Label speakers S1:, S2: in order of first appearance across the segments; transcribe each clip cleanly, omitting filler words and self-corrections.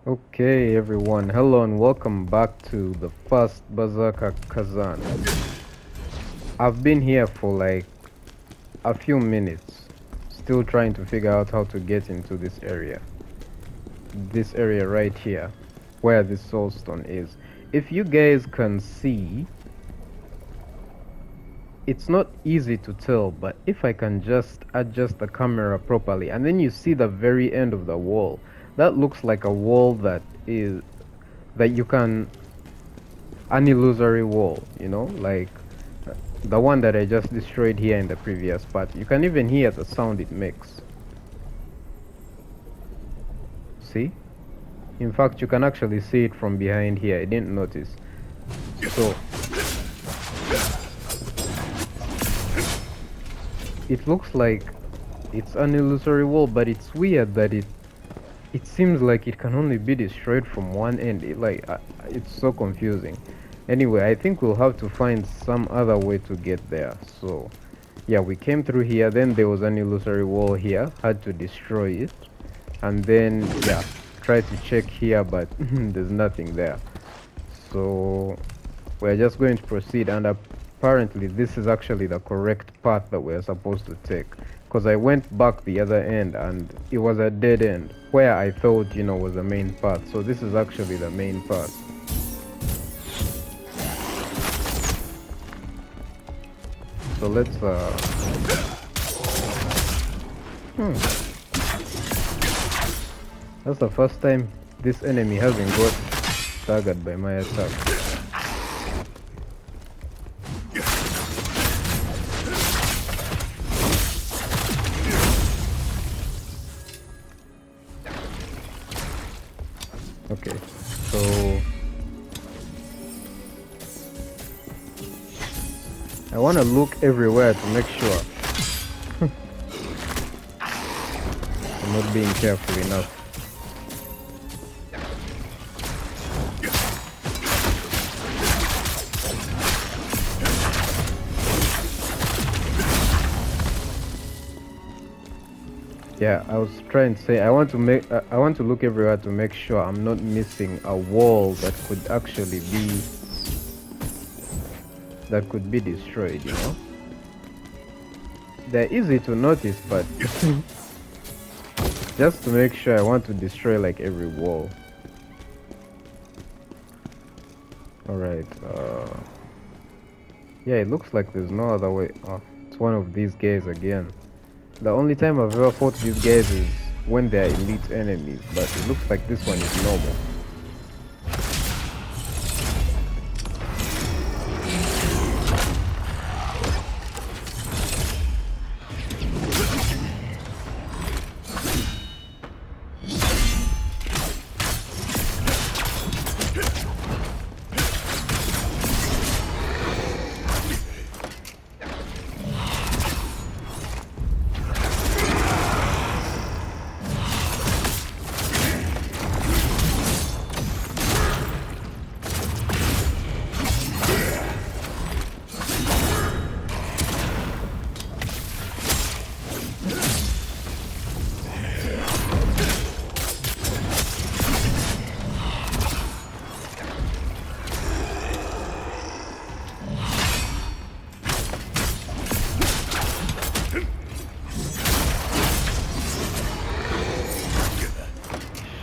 S1: Okay, everyone, hello and welcome back to the First Berserker Khazan. I've been here for like a few minutes, still trying to figure out how to get into this area. This area right here, where the soulstone is. If you guys can see, it's not easy to tell, but if I can just adjust the camera properly, and then you see the very end of the wall, that looks like a wall that you can an illusory wall, like the one that I just destroyed here in the previous part. You can even hear the sound it makes. See? In fact, you can actually see it from behind here. I didn't notice. So, it looks like it's an illusory wall, but it's weird that it seems like it can only be destroyed from one end. It's so confusing. Anyway, I think we'll have to find some other way to get there. So, yeah, we came through here, then there was an illusory wall here, had to destroy it. And then, yeah, try to check here, but there's nothing there. So, we're just going to proceed, and apparently this is actually the correct path that we're supposed to take. Because I went back the other end, and it was a dead end, where I thought, was the main path. So this is actually the main path. So let's That's the first time this enemy hasn't got staggered by my attack. Okay, so I want to look everywhere to make sure I'm not being careful enough. Yeah, I was trying to say I want to look everywhere to make sure I'm not missing a wall that could actually be destroyed, They're easy to notice, but just to make sure, I want to destroy like every wall. Alright, yeah, it looks like there's no other way. Oh, it's one of these guys again. The only time I've ever fought these guys is when they're elite enemies, but it looks like this one is normal.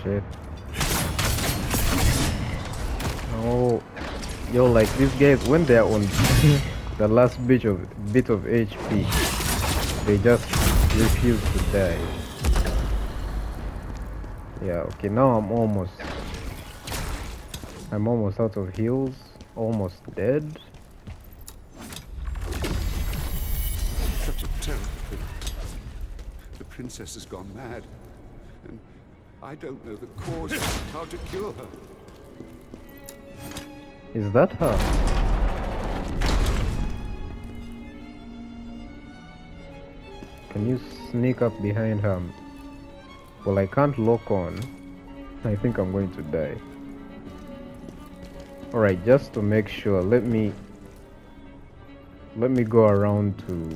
S1: Shit. Oh, yo, like these guys, when they're on the last bit of HP, they just refuse to die. Yeah, okay, now I'm almost out of heals, almost dead.
S2: Such a terrible thing. The princess has gone mad, and I don't know the cause of how to cure her.
S1: Is that her? Can you sneak up behind her? Well, I can't lock on. I think I'm going to die. Alright, just to make sure, let me go around to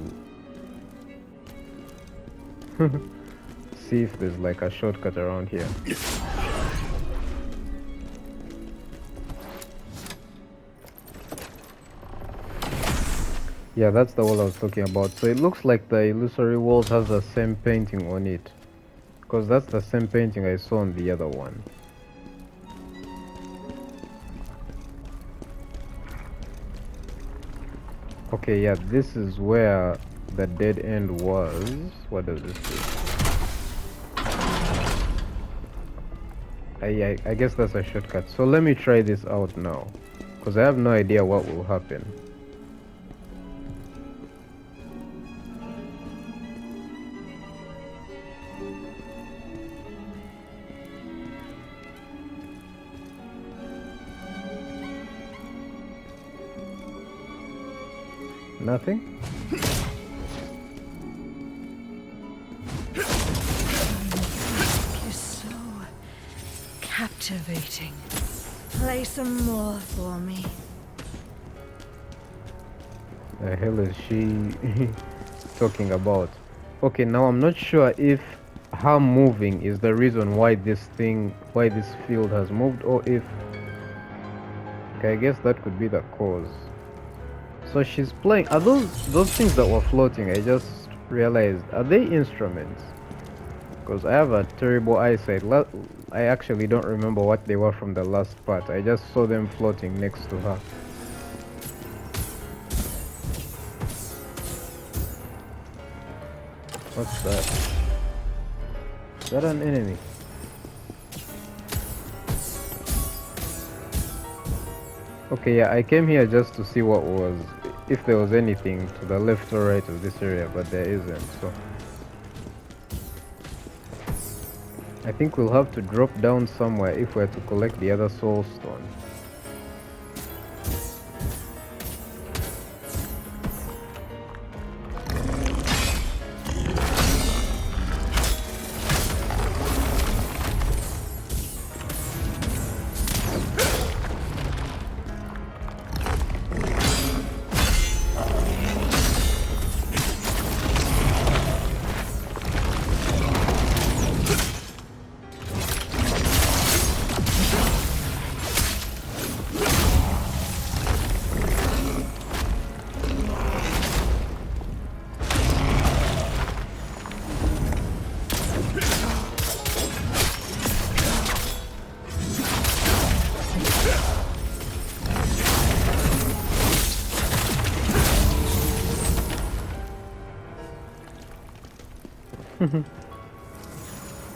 S1: see if there's like a shortcut around here. Yeah, that's the wall I was talking about. So it looks like the illusory walls has the same painting on it. Because that's the same painting I saw on the other one. Okay, yeah, this is where the dead end was. What does this do? I guess that's a shortcut. So let me try this out now. Because I have no idea what will happen. Nothing?
S3: You're so captivating. Play some more for me.
S1: The hell is she talking about? Okay, now I'm not sure if her moving is the reason why this field has moved, or if... Okay, I guess that could be the cause. So she's playing... Are those things that were floating, I just realized, are they instruments? Because I have a terrible eyesight. I actually don't remember what they were from the last part. I just saw them floating next to her. What's that? Is that an enemy? Okay, yeah, I came here just to see what was... if there was anything to the left or right of this area, but there isn't, so... I think we'll have to drop down somewhere if we're to collect the other soul stone.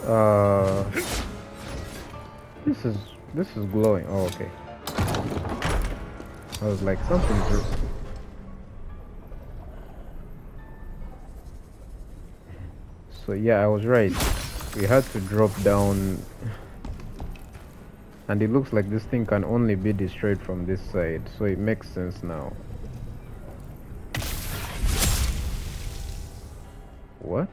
S1: uh, this is glowing. Oh, okay. I was like, something's... So yeah, I was right. We had to drop down, and it looks like this thing can only be destroyed from this side, so it makes sense now. What?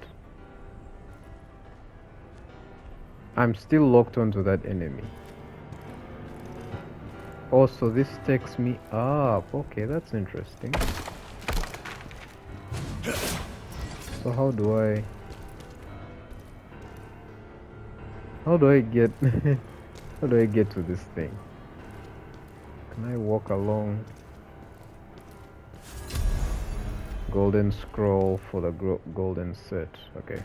S1: I'm still locked onto that enemy. Also, this takes me up. Okay, that's interesting. So how do I get how do I get to this thing? Can I walk along? Golden scroll for the golden set. Okay.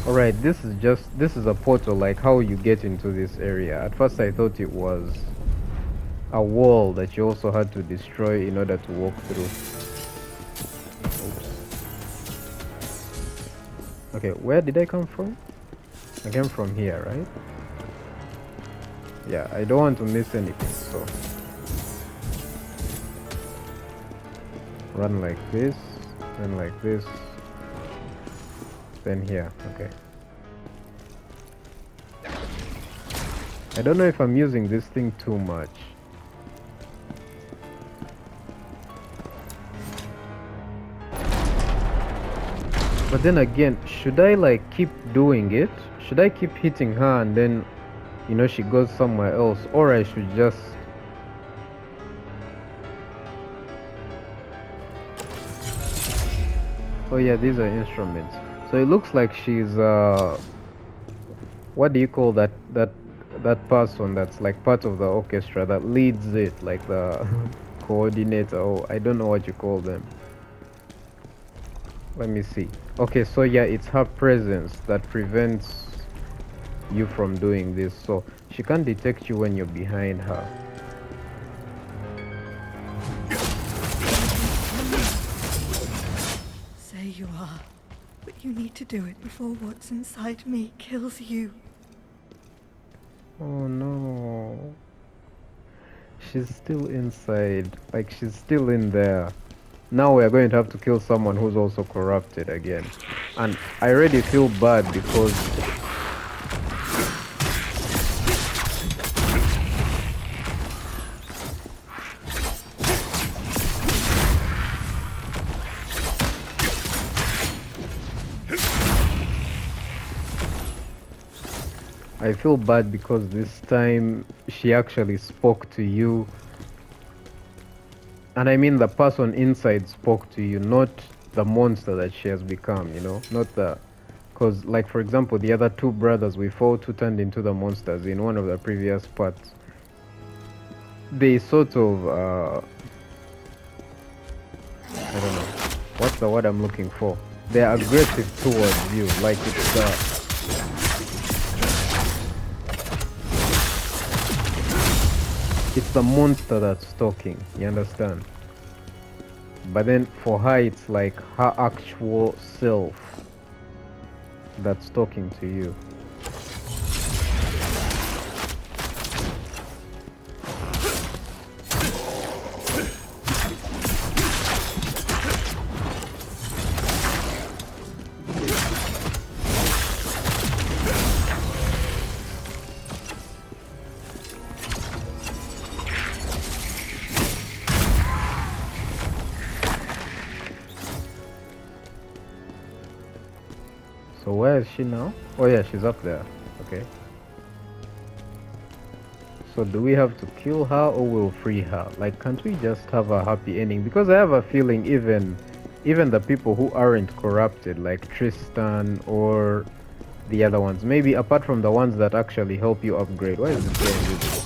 S1: Alright, this is a portal, like how you get into this area. At first I thought it was a wall that you also had to destroy in order to walk through. Oops. Okay, where did I come from? I came from here, right? Yeah, I don't want to miss anything, so... Run like this, then like this, then here. Okay. I don't know if I'm using this thing too much. But then again, should I like keep doing it? Should I keep hitting her and then, you know, she goes somewhere else? Or I should just... Oh yeah, these are instruments. So it looks like she's what do you call that that person that's like part of the orchestra that leads it, like the coordinator, or I don't know what you call them. Let me see. Okay, so yeah, it's her presence that prevents you from doing this. So she can't detect you when you're behind her.
S3: Say you are, but you need to do it before what's inside me kills you.
S1: Oh no. She's still inside. Like she's still in there. Now we're going to have to kill someone who's also corrupted again. And I already feel bad because this time she actually spoke to you. And I mean the person inside spoke to you, not the monster that she has become, you know? Not the... Because, like, for example, the other two brothers we fought who turned into the monsters in one of the previous parts, they sort of, I don't know, what's the word I'm looking for? They're aggressive towards you, like it's the monster that's talking, you understand? But then for her, it's like her actual self that's talking to you. So where is she now? Oh yeah, she's up there. Okay. So do we have to kill her or we'll free her? Like, can't we just have a happy ending? Because I have a feeling even the people who aren't corrupted, like Tristan or the other ones, maybe apart from the ones that actually help you upgrade. Why is this guy invisible?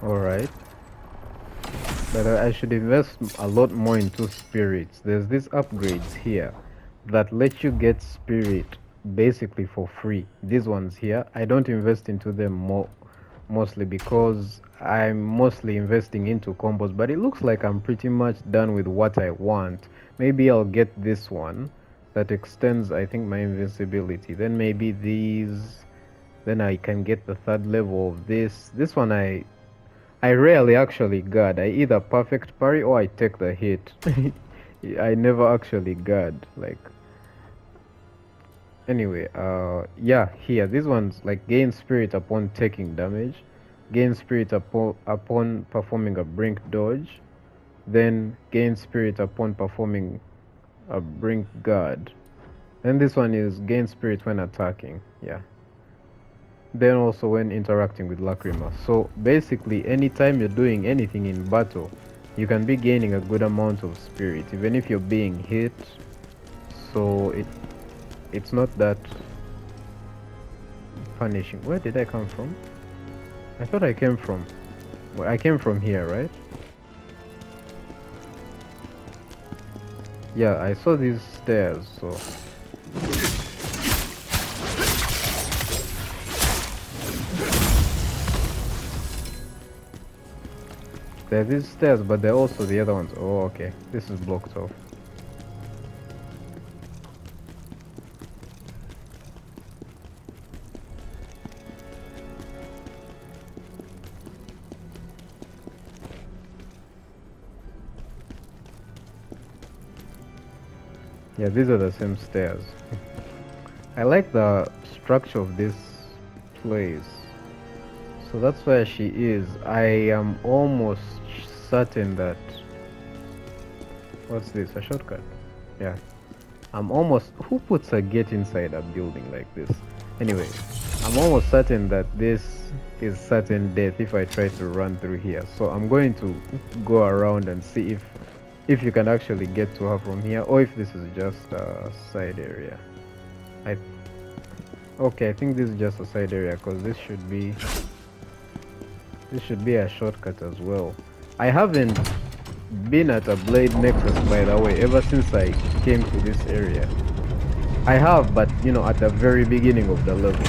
S1: Alright. But I should invest a lot more into spirits. There's these upgrades here that let you get spirit basically for free. These ones here, I don't invest into them mostly because I'm mostly investing into combos, but it looks like I'm pretty much done with what I want. Maybe I'll get this one that extends, I think, my invincibility. Then maybe these, then I can get the third level of this. This one I rarely actually guard. I either perfect parry or I take the hit. I never actually guard. Like, anyway, yeah, here, these ones, like, gain spirit upon taking damage, gain spirit upon performing a brink dodge, then gain spirit upon performing a brink guard. Then this one is gain spirit when attacking, yeah. Then also when interacting with Lacrima. So basically, anytime you're doing anything in battle, you can be gaining a good amount of spirit, even if you're being hit. So it's not that punishing. Where did I come from? I thought I came from... Well, I came from here, right? Yeah, I saw these stairs, so... There are these stairs, but there are also the other ones. Oh, okay. This is blocked off. Yeah, these are the same stairs. I like the structure of this place. So that's where she is. I am almost certain that... What's this? A shortcut? Yeah. I'm almost... Who puts a gate inside a building like this? Anyway, I'm almost certain that this is certain death if I try to run through here. So I'm going to go around and see if you can actually get to her from here, or if this is just a side area. I Okay, I think this is just a side area because this should be a shortcut as well. I haven't been at a Blade Nexus, by the way, ever since I came to this area. I have, but you know, at the very beginning of the level.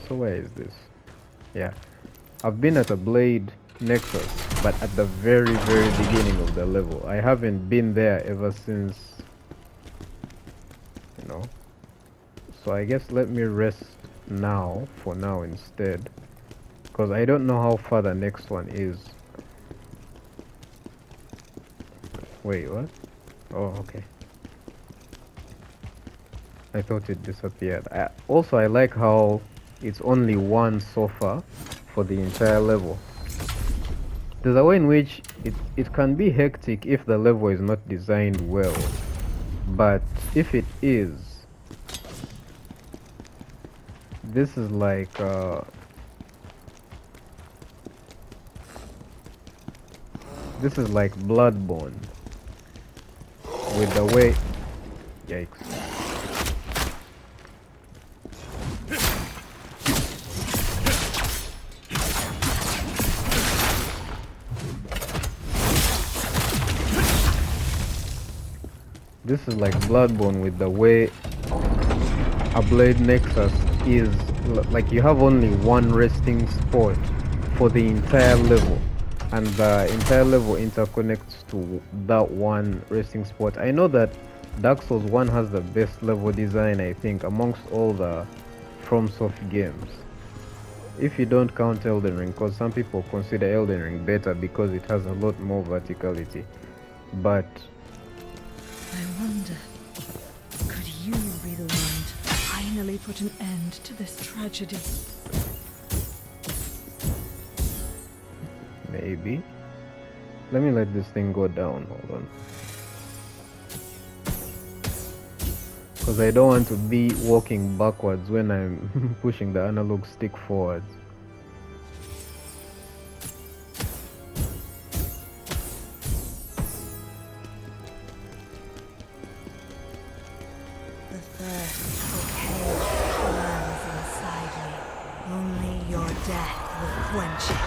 S1: So where is this? Yeah, I've been at a Blade Nexus, but at the very beginning of the level. I haven't been there ever since, you know. So I guess let me rest now, for now instead, because I don't know how far the next one is. Wait, what? Oh, okay. I thought it disappeared. Also, I like how it's only one sofa for the entire level. There's a way in which it can be hectic if the level is not designed well. But if it is, this is like Bloodborne with the way... Yikes. This is like Bloodborne with the way a Blade Nexus is. Like, you have only one resting spot for the entire level, and the entire level interconnects to that one resting spot. I know that Dark Souls 1 has the best level design, I think, amongst all the FromSoft games. If you don't count Elden Ring, because some people consider Elden Ring better because it has a lot more verticality. But
S3: I wonder, could you be the one to finally put an end to this tragedy?
S1: maybe. Let me let this thing go down. Hold on. Because I don't want to be walking backwards when I'm pushing the analog stick forwards.
S3: The thirst for chaos burns inside me. Only your death will quench it.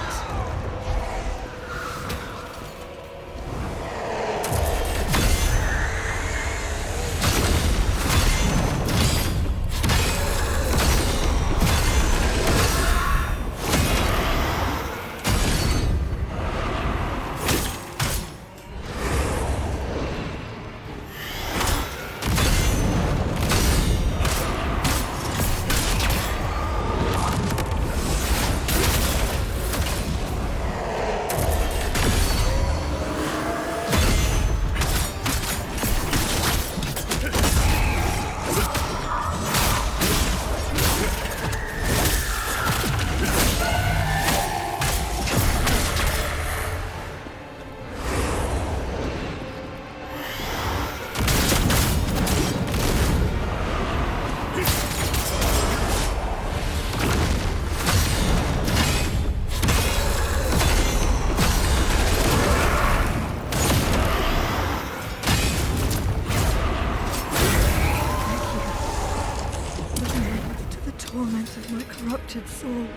S3: Torment of my corrupted soul.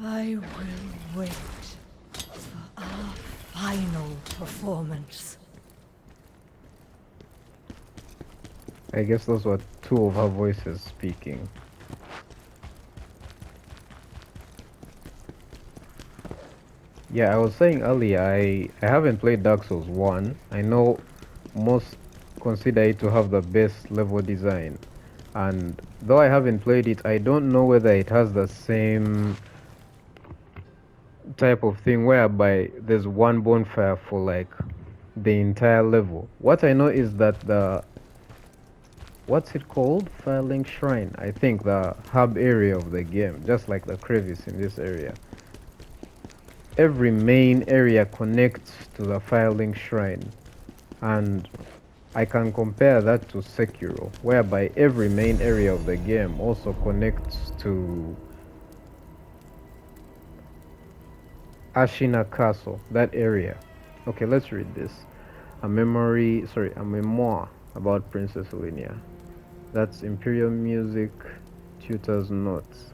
S3: I will wait for our final performance.
S1: I guess those were two of her voices speaking. Yeah, I was saying earlier, I haven't played Dark Souls 1. I know most consider it to have the best level design. And though I haven't played it, I don't know whether it has the same type of thing whereby there's one bonfire for like the entire level. What I know is that the what's it called? Filing Shrine. I think the hub area of the game, just like the crevice in this area. Every main area connects to the Filing Shrine, and I can compare that to Sekiro, whereby every main area of the game also connects to Ashina Castle, that area. Okay, let's read this. A memoir about Princess Ilyna. That's Imperial Music Tutor's notes.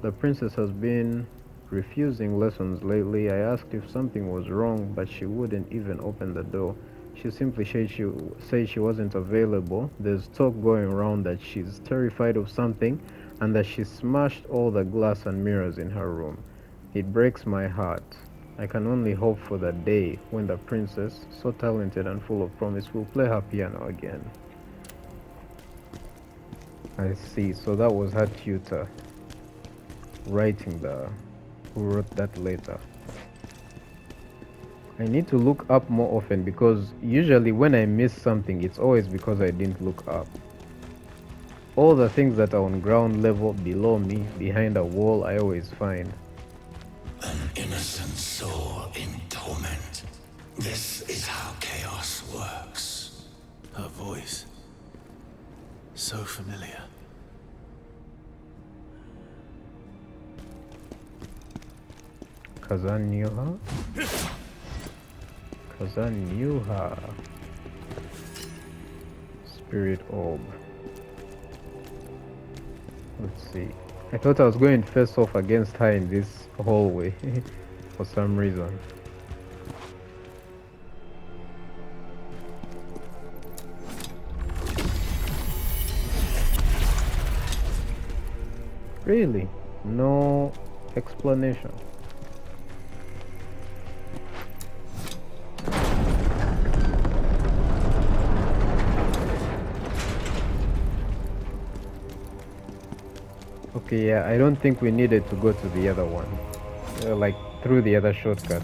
S1: The princess has been refusing lessons lately. I asked if something was wrong, but she wouldn't even open the door. She simply said she wasn't available. There's talk going around that she's terrified of something and that she smashed all the glass and mirrors in her room. It breaks my heart. I can only hope for the day when the princess, so talented and full of promise, will play her piano again. I see. So that was her tutor writing who wrote that later. I need to look up more often because usually when I miss something, it's always because I didn't look up. All the things that are on ground level below me, behind a wall, I always find.
S4: An innocent soul in torment. This is how chaos works.
S5: Her voice. So familiar.
S1: Khazan knew her? Khazan knew her. Spirit orb. Let's see. I thought I was going to face off against her in this hallway for some reason. Really? No explanation. Okay, yeah, I don't think we needed to go to the other one. Like, through the other shortcut.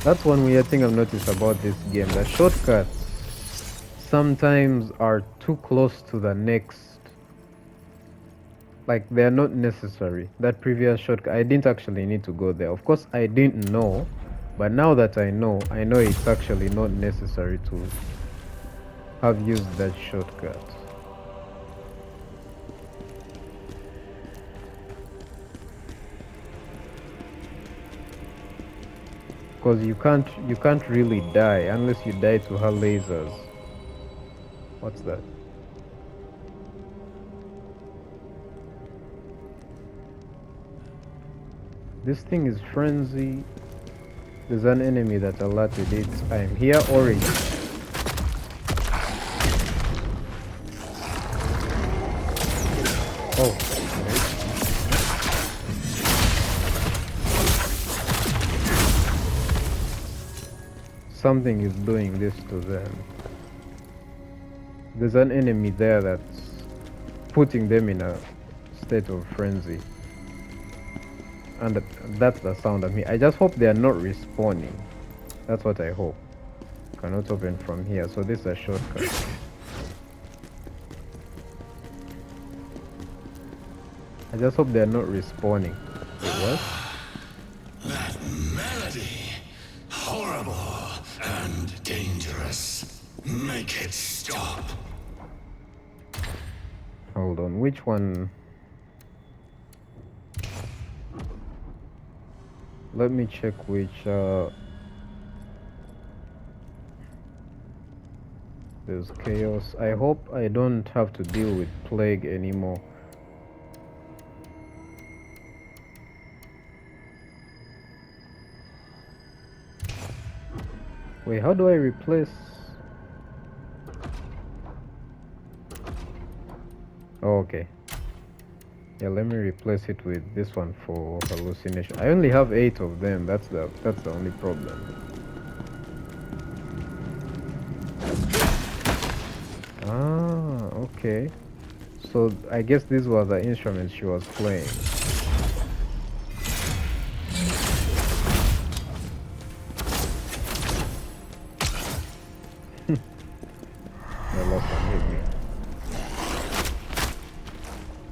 S1: That's one weird thing I've noticed about this game. The shortcuts sometimes are too close to the next. Like, they're not necessary. That previous shortcut, I didn't actually need to go there. Of course, I didn't know. But now that I know it's actually not necessary to have used that shortcut. Because you can't really die unless you die to her lasers. What's that? This thing is frenzy. There's an enemy that alerted it. I am here already. Oh. Something is doing this to them. There's an enemy there that's putting them in a state of frenzy. And that's the sound of me. I just hope they are not respawning. That's what I hope. Cannot open from here, so this is a shortcut. I just hope they are not respawning. Wait, what?
S4: That melody. Horrible and dangerous. Make it stop.
S1: Hold on, which one? Let me check which there's chaos. I hope I don't have to deal with plague anymore. Wait, how do I replace? Oh, okay. Yeah, let me replace it with this one for hallucination. I only have 8 of them. That's the only problem. Ah, okay. So I guess these were the instruments she was playing.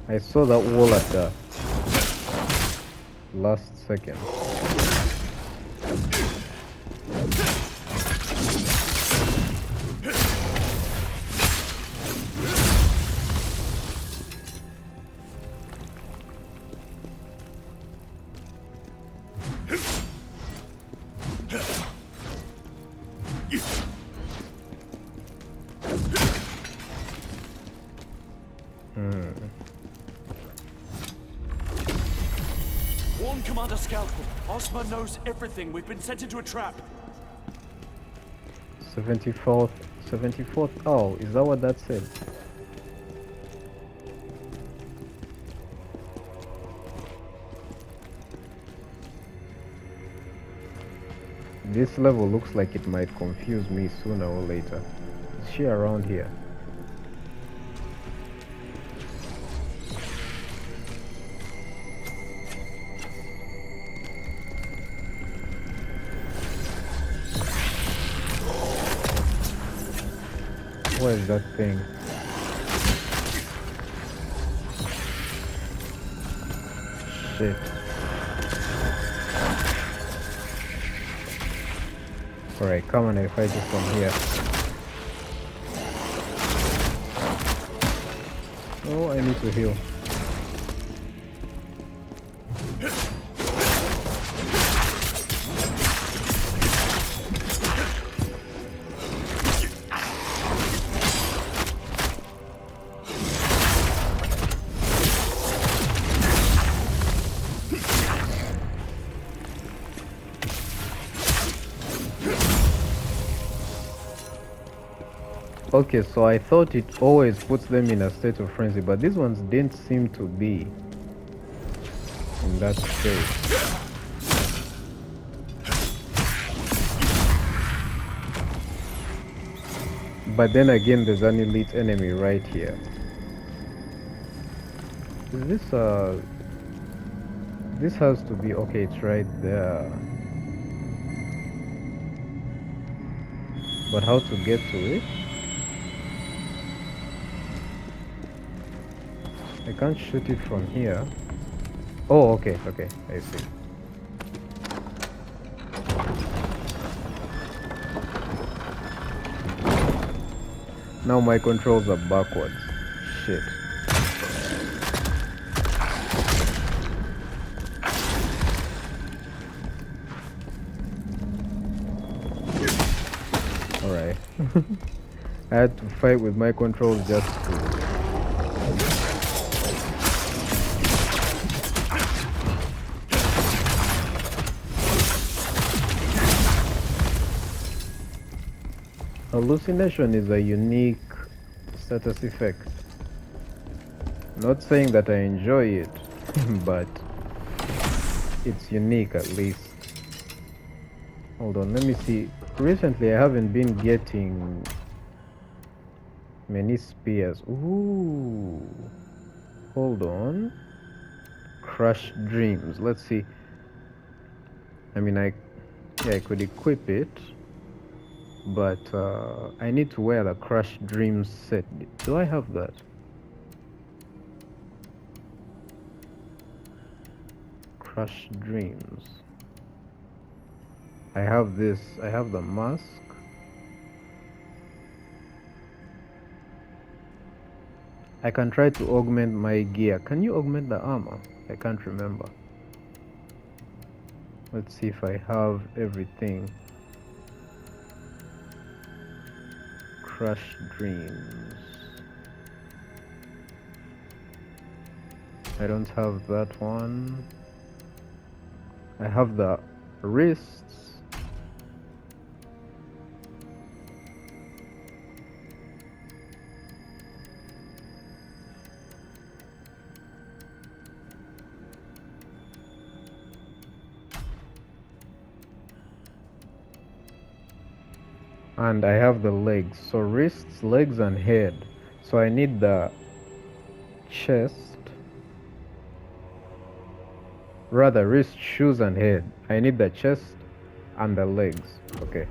S1: I saw that wall at the last second.
S6: Warn Commander Scalpel. Osma knows everything. We've been sent into a trap.
S1: 74th. Oh, is that what that said? This level looks like it might confuse me sooner or later. Is she around here? What is that thing? Shit. Alright, come on, I fight you from here. Oh, I need to heal. Okay, so I thought it always puts them in a state of frenzy, but these ones didn't seem to be in that state. But then again, there's an elite enemy right here. Is this this has to be, okay, it's right there. But how to get to it? I can't shoot it from here. Oh, okay, I see. Now my controls are backwards. Shit. Alright. I had to fight with my controls just to... Hallucination is a unique status effect. Not saying that I enjoy it, but it's unique at least. Hold on, let me see. Recently I haven't been getting many spears. Ooh. Hold on. Crushed dreams. Let's see. I mean, I could equip it. But I need to wear the Crushed Dreams set. Do I have that? Crushed Dreams. I have this. I have the mask. I can try to augment my gear. Can you augment the armor? I can't remember. Let's see if I have everything. Crushed Dreams. I don't have that one. I have the wrists. And I have the legs. So wrists, legs and head. So I need the chest. Rather wrist, shoes and head. I need the chest and the legs. Okay.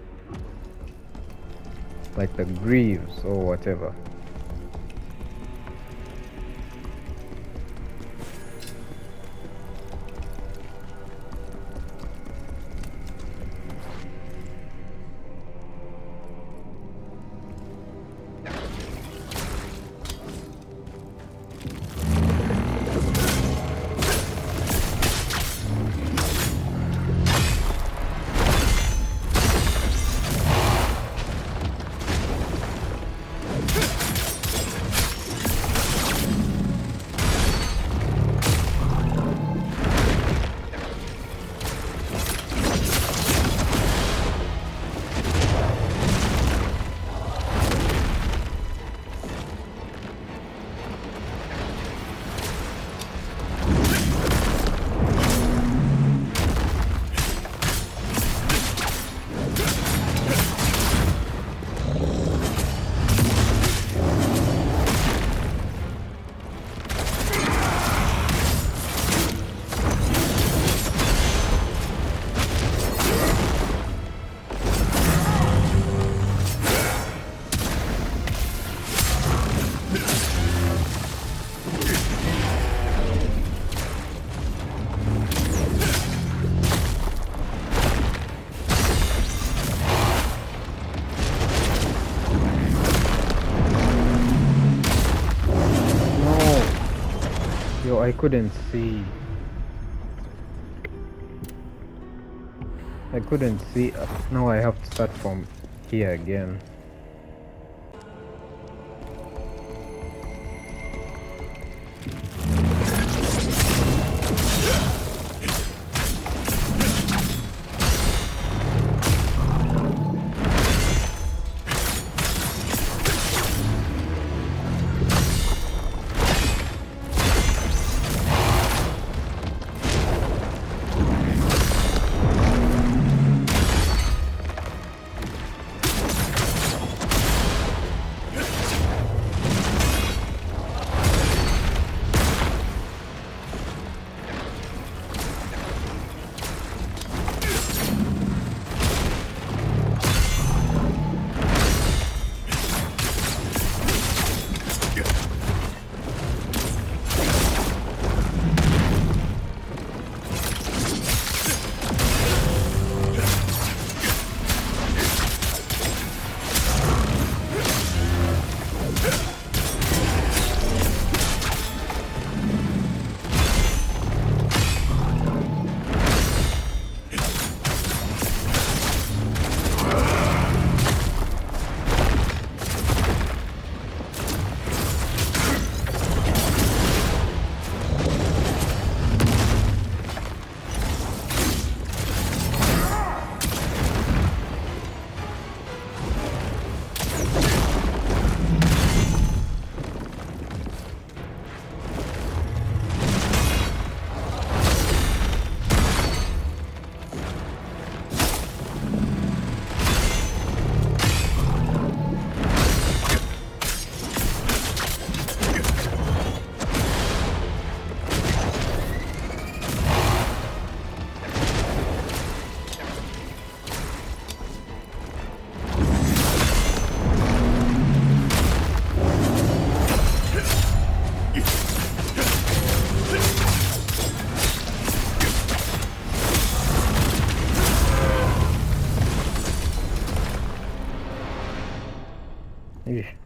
S1: Like the greaves or whatever. I couldn't see. I couldn't see. Now I have to start from here again.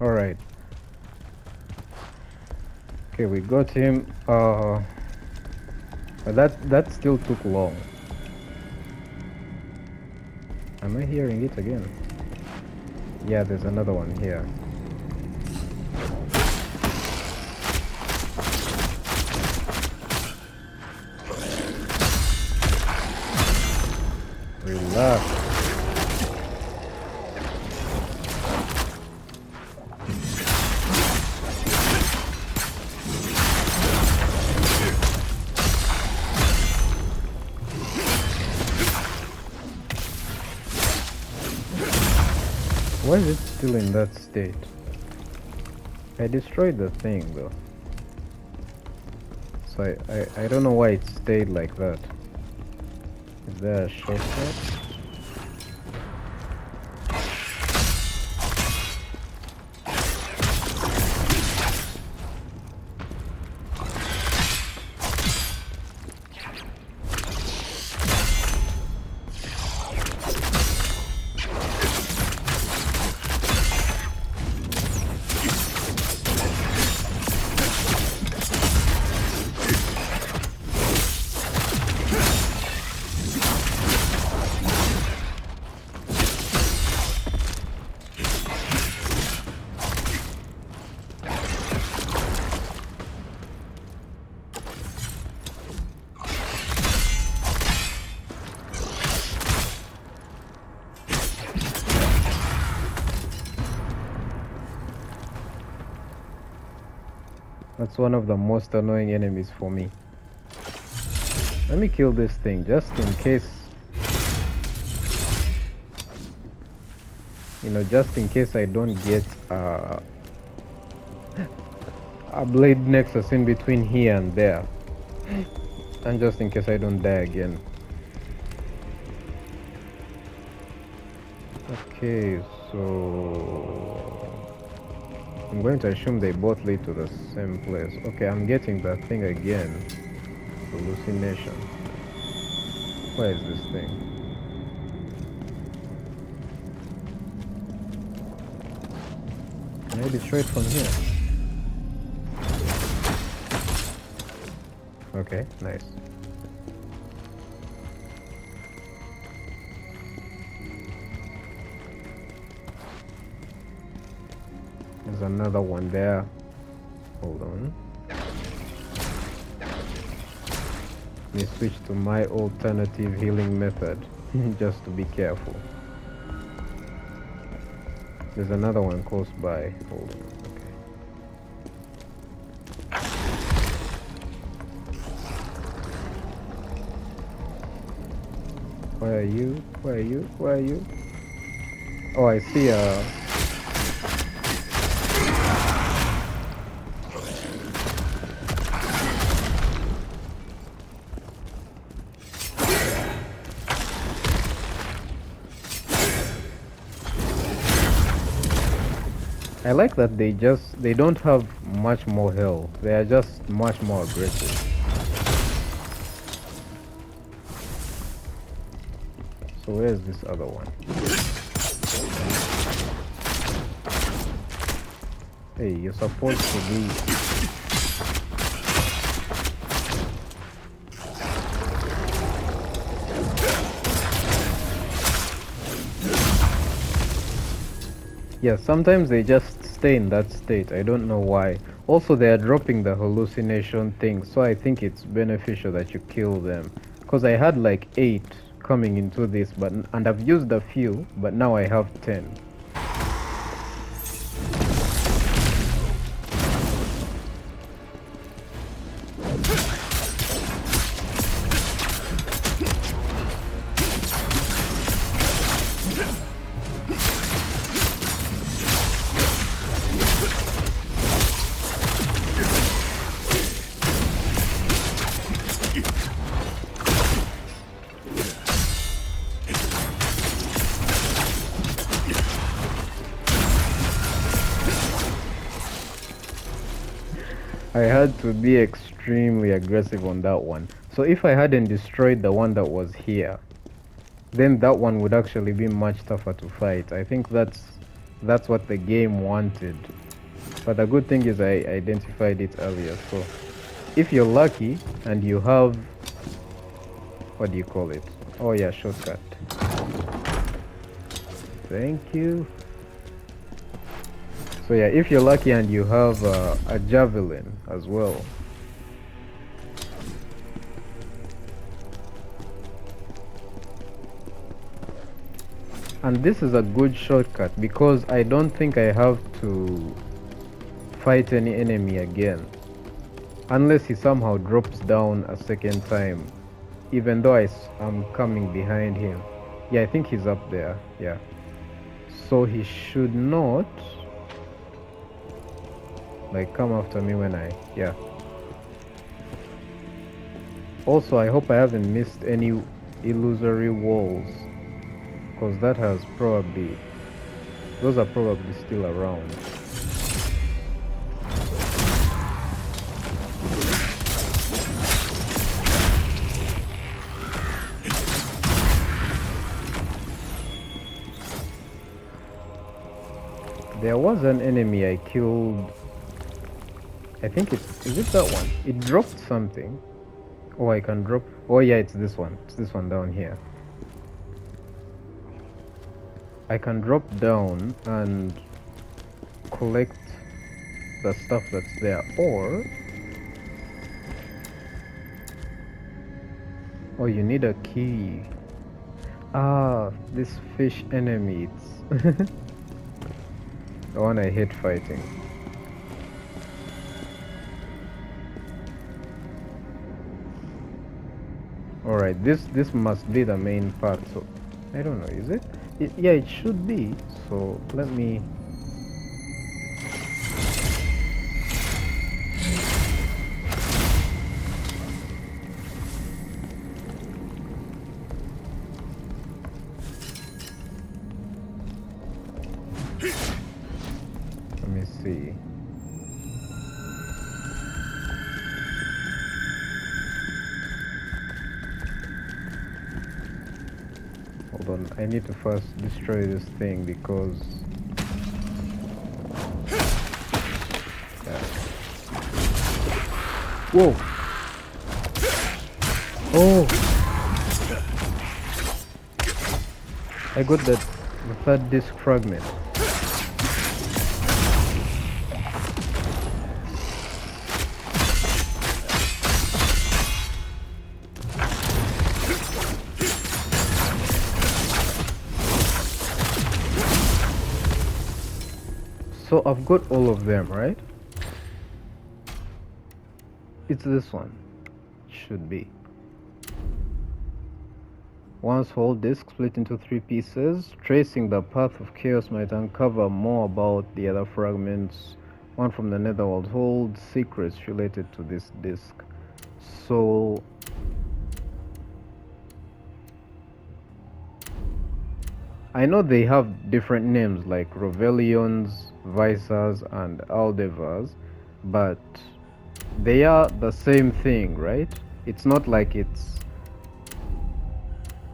S1: All right. Okay, we got him. But that still took long. Am I hearing it again? Yeah, there's another one here. Relax. Why is it still in that state? I destroyed the thing though. So I don't know why it stayed like that. Is there a shortcut? That's one of the most annoying enemies for me. Let me kill this thing just in case. You know, just in case I don't get a blade nexus in between here and there. And just in case I don't die again. Okay, so I'm going to assume they both lead to the same place. Okay, I'm getting that thing again. Hallucination. Where is this thing? Can I destroy it from here? Okay, nice. There's another one there. Hold on. Let me switch to my alternative healing method just to be careful. There's another one close by. Hold on. Okay. Where are you? Where are you? Where are you? Oh, I see I like that they don't have much more health. They are just much more aggressive. So where's this other one? Hey, you're supposed to be... Yeah, sometimes they just stay in that state. I don't know why. Also, they are dropping the hallucination thing, so I think it's beneficial that you kill them. Because I had like 8 coming into this, and I've used a few, but now I have 10. I had to be extremely aggressive on that one. So if I hadn't destroyed the one that was here, then that one would actually be much tougher to fight. I think that's what the game wanted. But the good thing is I identified it earlier. So if you're lucky and you have, what do you call it? Oh yeah, shortcut. Thank you. So yeah, if you're lucky and you have a javelin as well. And this is a good shortcut because I don't think I have to fight any enemy again. Unless he somehow drops down a second time. Even though I'm coming behind him. Yeah, I think he's up there. Yeah. So he should not... like come after me when yeah. Also, I hope I haven't missed any illusory walls, because that has probably, those are probably still around. There was an enemy I killed. I think is it that one? It dropped something. Oh, I can drop. Oh yeah, it's this one. It's this one down here. I can drop down and collect the stuff that's there, or... oh, you need a key. Ah, this fish enemy. It's the one I hate fighting. Alright, this must be the main part, so I don't know, is it? Yeah, it should be. So let me... let me see. Hold on, I need to first destroy this thing because... yeah. Whoa! Oh, I got that the third disc fragment. So I've got all of them, right? It's this one. Should be. Once whole disk split into 3 pieces, tracing the path of chaos might uncover more about the other fragments. One from the netherworld holds secrets related to this disk. So I know they have different names like Rovelions, Visas, and Aldevas, but they are the same thing, right? It's not like it's...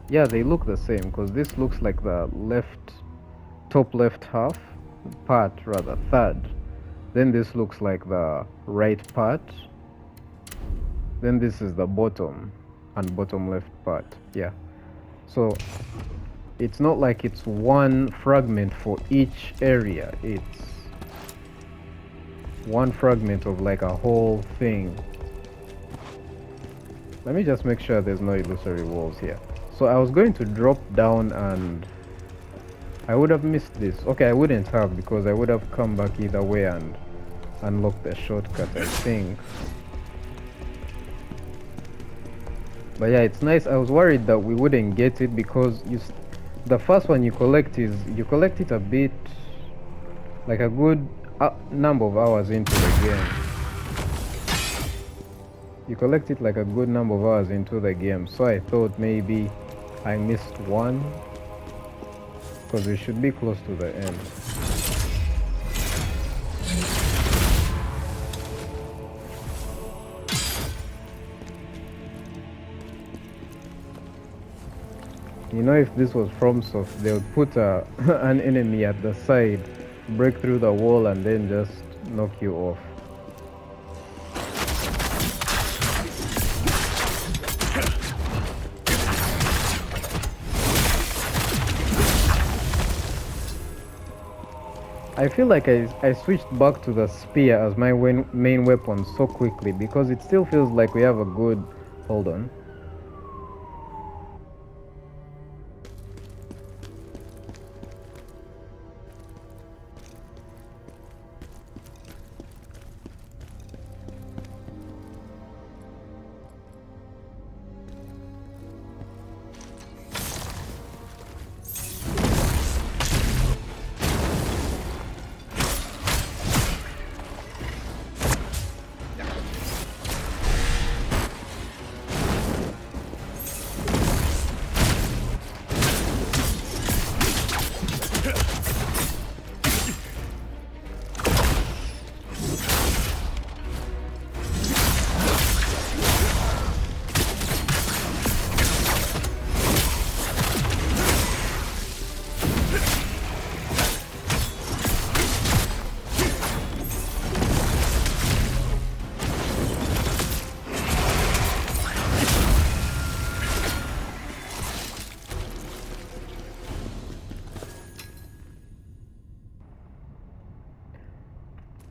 S1: Yeah, they look the same, because this looks like the top left half, part rather, third. Then this looks like the right part. Then this is the bottom and bottom left part, yeah. So it's not like it's one fragment for each area, it's one fragment of like a whole thing. Let me just make sure there's no illusory walls here. So I was going to drop down and I would have missed this. Okay, I wouldn't have, because I would have come back either way and unlocked the shortcut, I think. But yeah, it's nice. I was worried that we wouldn't get it because the first one you collect it a bit, like a good number of hours into the game. You collect it like a good number of hours into the game, so I thought maybe I missed one, because we should be close to the end. You know, if this was FromSoft, they would put an enemy at the side, break through the wall, and then just knock you off. I feel like I switched back to the spear as my main weapon so quickly, because it still feels like we have a good... Hold on.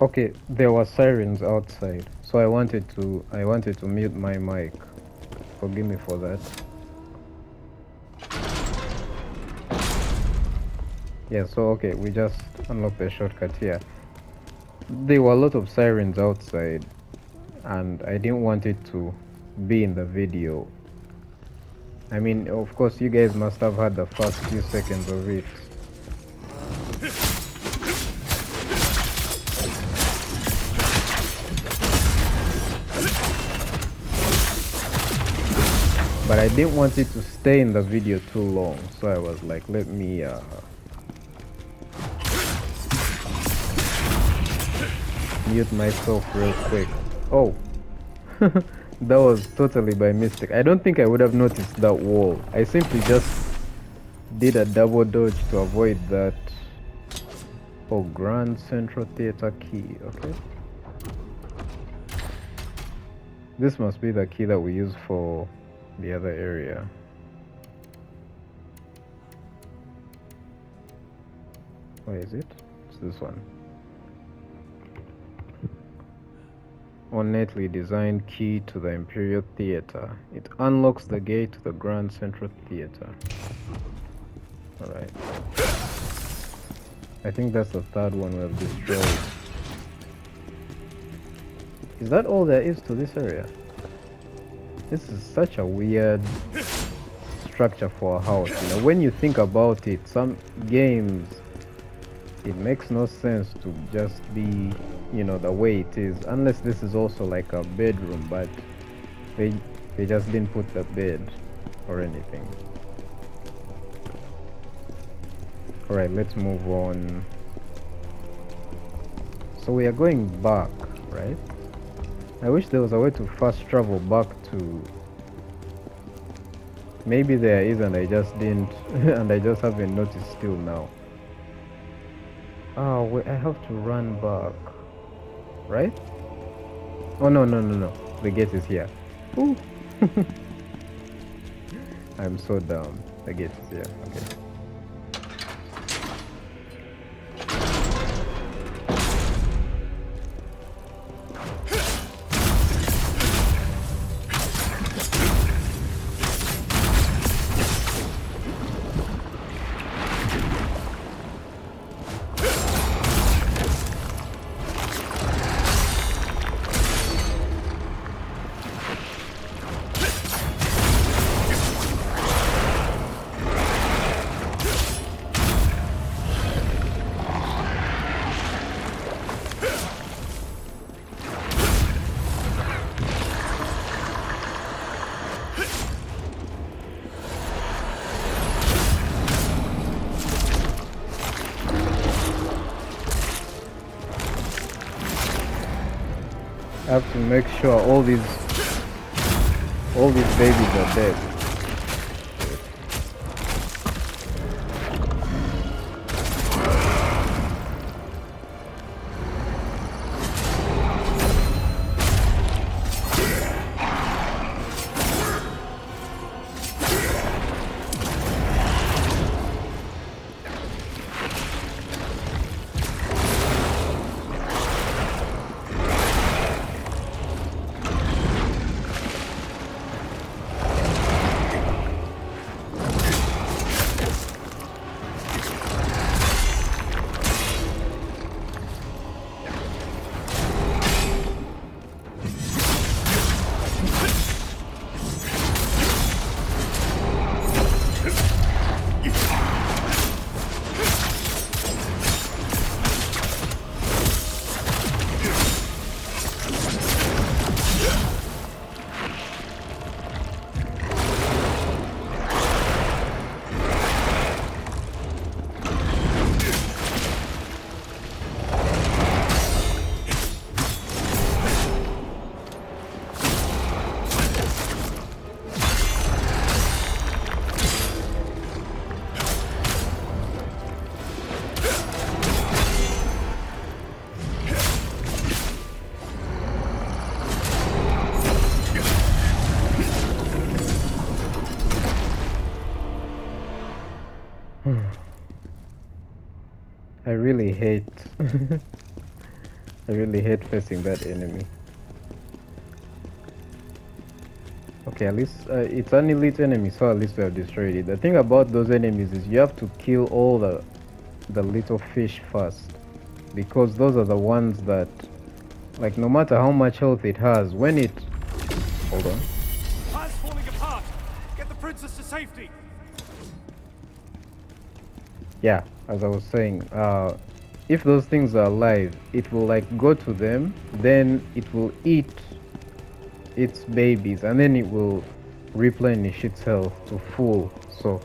S1: Okay, there were sirens outside, so I wanted to mute my mic. Forgive me for that. Yeah, so okay, we just unlocked the shortcut here. There were a lot of sirens outside, and I didn't want it to be in the video. I mean, of course, you guys must have had the first few seconds of it. But I didn't want it to stay in the video too long, so I was like, let me mute myself real quick. Oh, that was totally by mistake. I don't think I would have noticed that wall. I simply just did a double dodge to avoid that. Oh, Grand Central Theater key, okay. This must be the key that we use for the other area. Where is it? It's this one. Ornately designed key to the Imperial Theater. It unlocks the gate to the Grand Central Theater. Alright. I think that's the third one we have destroyed. Is that all there is to this area? This is such a weird structure for a house. You know, when you think about it, some games, it makes no sense to just be, you know, the way it is, unless this is also like a bedroom, but they just didn't put the bed or anything. All right, let's move on. So we are going back, right? I wish there was a way to fast travel back to... Maybe there is and I just didn't and I just haven't noticed till now. Oh wait, I have to run back, right? Oh no, the gate is here. Ooh. I'm so dumb. The gate is here. Okay. I have to make sure all these babies are dead. I really hate I really hate facing that enemy. Okay, at least it's an elite enemy, so at least we have destroyed it. The thing about those enemies is you have to kill all the little fish first, because those are the ones that, like, no matter how much health it has, when it... Hold on.
S6: Plan's falling apart. Get the princess to safety.
S1: Yeah, as I was saying, if those things are alive, it will like go to them, then it will eat its babies, and then it will replenish its health to full. So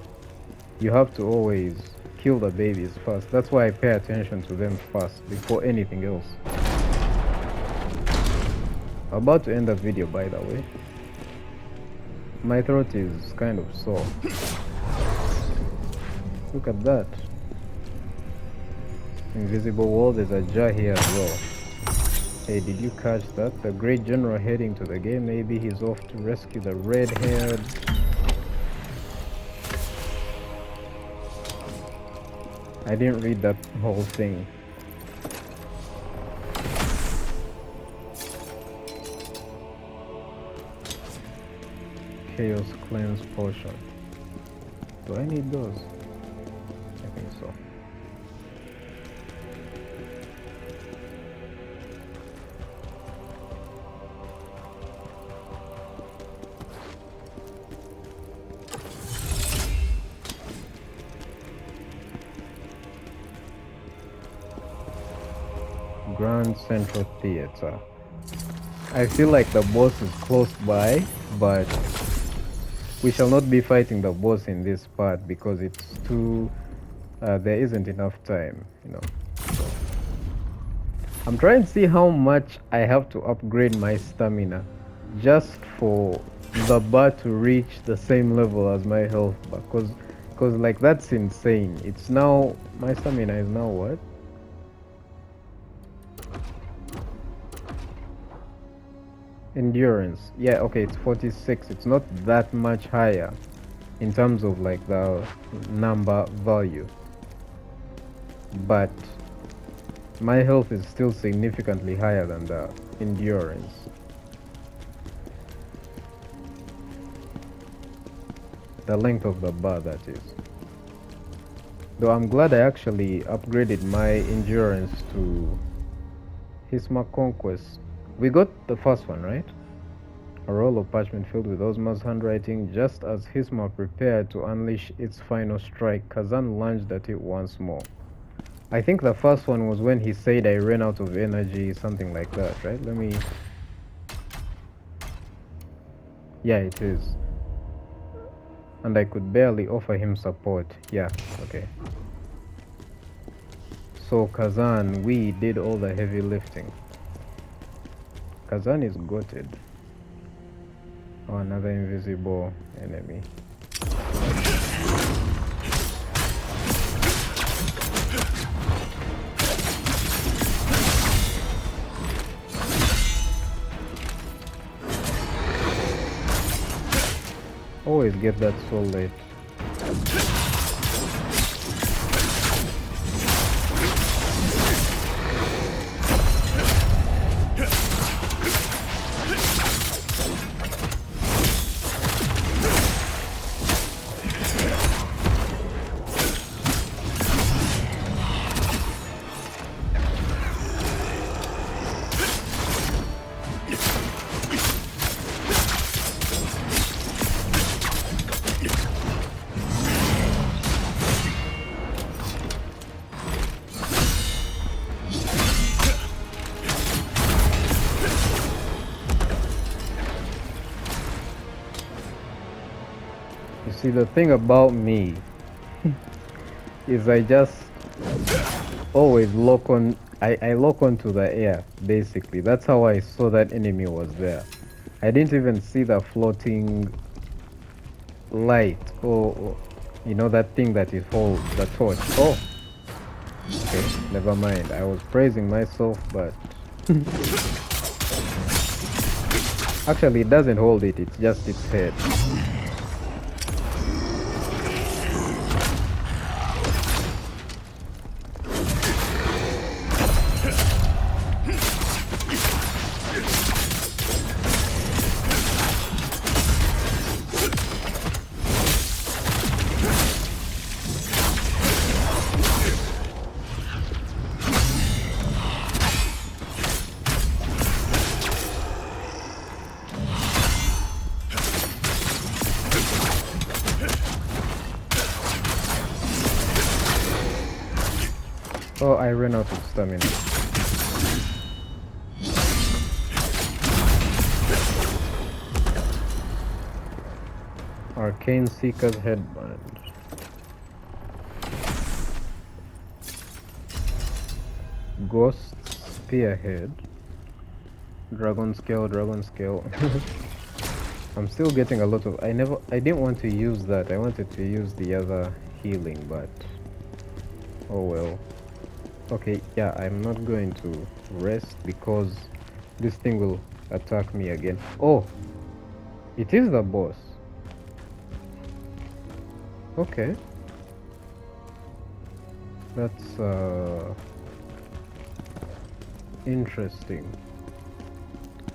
S1: you have to always kill the babies first. That's why I pay attention to them first before anything else. I'm about to end the video, by the way. My throat is kind of sore. Look at that. Invisible wall, there's a jar here as well. Hey, did you catch that? The great general heading to the game. Maybe he's off to rescue the red-haired. I didn't read that whole thing. Chaos cleanse potion. Do I need those? I think so. Grand Central Theater. I feel like the boss is close by, but we shall not be fighting the boss in this part because it's too... there isn't enough time, you know. So, I'm trying to see how much I have to upgrade my stamina just for the bar to reach the same level as my health bar, because like that's insane. It's now... my stamina is now what? Endurance. Yeah, okay, it's 46. It's not that much higher in terms of like the number value, but my health is still significantly higher than the endurance. The length of the bar, that is. Though I'm glad I actually upgraded my endurance to Hisma Conquest. We got the first one, right? A roll of parchment filled with Ozma's handwriting. Just as Hisma prepared to unleash its final strike, Khazan lunged at it once more. I think the first one was when he said I ran out of energy, something like that, right? Let me... yeah, it is. And I could barely offer him support. Yeah, okay. So Khazan, we did all the heavy lifting. Khazan is gutted. Oh, another invisible enemy. Always get that so late. See, the thing about me is I just always lock on. I lock onto the air, basically. That's how I saw that enemy was there. I didn't even see the floating light or you know, that thing that is called the torch. Oh, okay, never mind. I was praising myself, but actually it doesn't hold it. It's just its head. Oh, I ran out of stamina. Arcane Seeker's Headband. Ghost Spearhead. Dragon Scale, Dragon Scale. I'm still getting a lot of... I didn't want to use that. I wanted to use the other healing, but... oh well. Okay, yeah, I'm not going to rest because this thing will attack me again. Oh, it is the boss. Okay. That's interesting.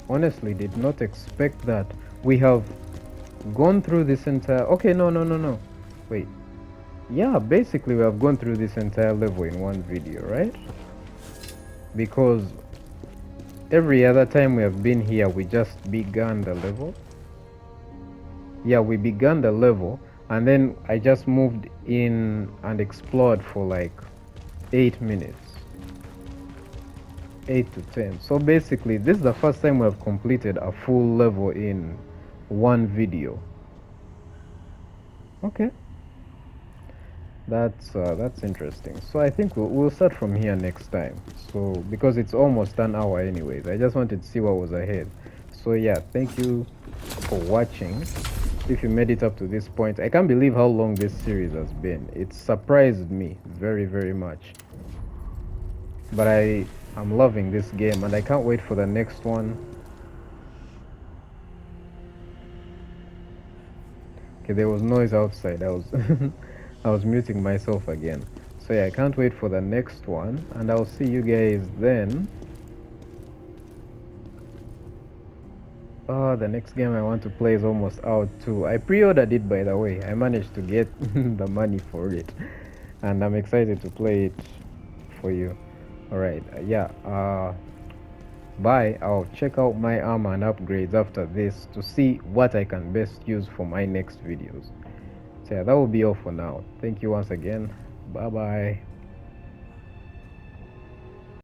S1: Honestly, did not expect that. We have gone through this entire... Okay, no. Wait. Yeah, basically we have gone through this entire level in one video, right? Because every other time we have been here, we just began the level. Yeah, we began the level, and then I just moved in and explored for like 8 minutes. 8 to 10. So basically, this is the first time we have completed a full level in one video. Okay. That's interesting. So I think we'll start from here next time. So because it's almost an hour anyways, I just wanted to see what was ahead. So yeah, thank you for watching. If you made it up to this point, I can't believe how long this series has been. It surprised me very, very much. But I'm loving this game and I can't wait for the next one. Okay, there was noise outside. I was muting myself again. So yeah, I can't wait for the next one and I'll see you guys then. Oh, the next game I want to play is almost out too. I pre-ordered it, by the way. I managed to get the money for it and I'm excited to play it for you. Alright, yeah, bye. I'll check out my armor and upgrades after this to see what I can best use for my next videos. So yeah, that will be all for now. Thank you once again. Bye bye.